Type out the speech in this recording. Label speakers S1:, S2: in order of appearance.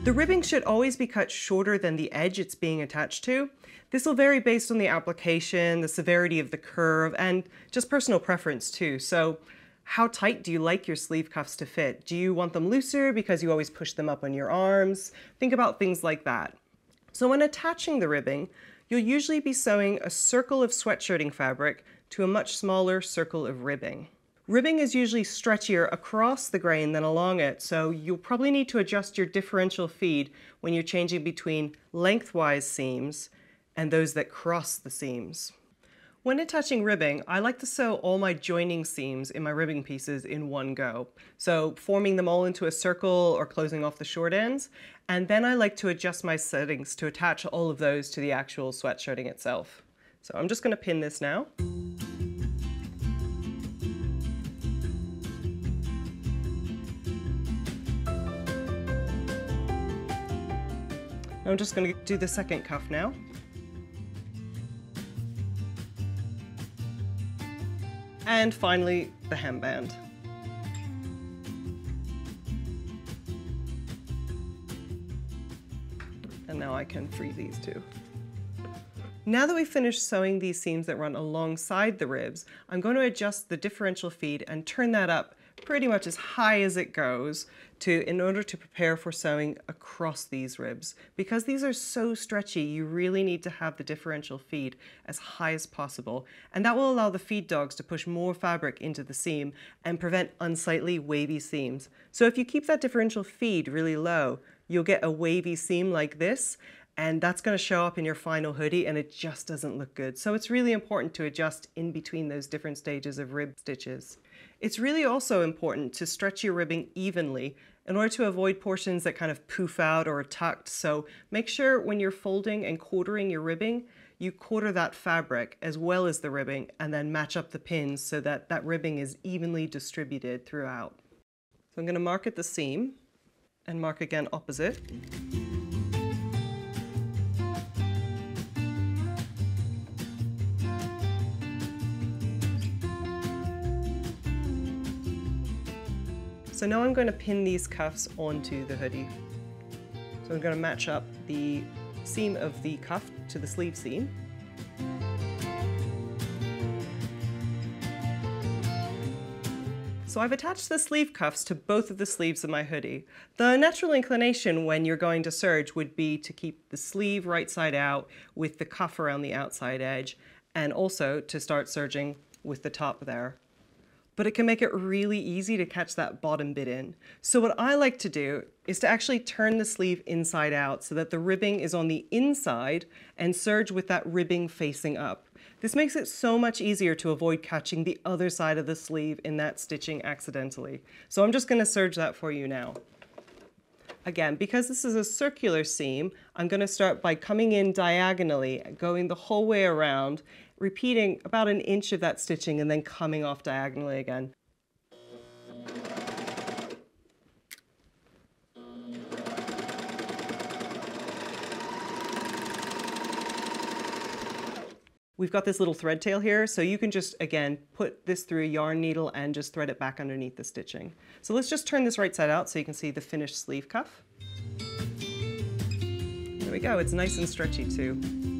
S1: The ribbing should always be cut shorter than the edge it's being attached to. This will vary based on the application, the severity of the curve, and just personal preference too. So how tight do you like your sleeve cuffs to fit? Do you want them looser because you always push them up on your arms? Think about things like that. So when attaching the ribbing, you'll usually be sewing a circle of sweatshirting fabric to a much smaller circle of ribbing. Ribbing is usually stretchier across the grain than along it, so you'll probably need to adjust your differential feed when you're changing between lengthwise seams and those that cross the seams. When attaching ribbing, I like to sew all my joining seams in my ribbing pieces in one go. So forming them all into a circle or closing off the short ends. And then I like to adjust my settings to attach all of those to the actual sweatshirting itself. So I'm just going to pin this now. I'm just going to do the second cuff now. And finally, the hemband. And now I can free these two. Now that we've finished sewing these seams that run alongside the ribs, I'm going to adjust the differential feed and turn that up pretty much as high as it goes in order to prepare for sewing across these ribs. Because these are so stretchy, you really need to have the differential feed as high as possible, and that will allow the feed dogs to push more fabric into the seam and prevent unsightly wavy seams. So if you keep that differential feed really low, you'll get a wavy seam like this, and that's going to show up in your final hoodie and it just doesn't look good. So it's really important to adjust in between those different stages of rib stitches. It's really also important to stretch your ribbing evenly in order to avoid portions that kind of poof out or are tucked. So make sure when you're folding and quartering your ribbing, you quarter that fabric as well as the ribbing and then match up the pins so that that ribbing is evenly distributed throughout. So I'm going to mark at the seam and mark again opposite. So now I'm going to pin these cuffs onto the hoodie. So I'm going to match up the seam of the cuff to the sleeve seam. So I've attached the sleeve cuffs to both of the sleeves of my hoodie. The natural inclination when you're going to serge would be to keep the sleeve right side out with the cuff around the outside edge, and also to start serging with the top there. But it can make it really easy to catch that bottom bit in. So what I like to do is to actually turn the sleeve inside out so that the ribbing is on the inside and serge with that ribbing facing up. This makes it so much easier to avoid catching the other side of the sleeve in that stitching accidentally. So I'm just going to serge that for you now. Again, because this is a circular seam, I'm going to start by coming in diagonally, going the whole way around, repeating about an inch of that stitching and then coming off diagonally again. We've got this little thread tail here, so you can just, again, put this through a yarn needle and just thread it back underneath the stitching. So let's just turn this right side out so you can see the finished sleeve cuff. There we go, it's nice and stretchy too.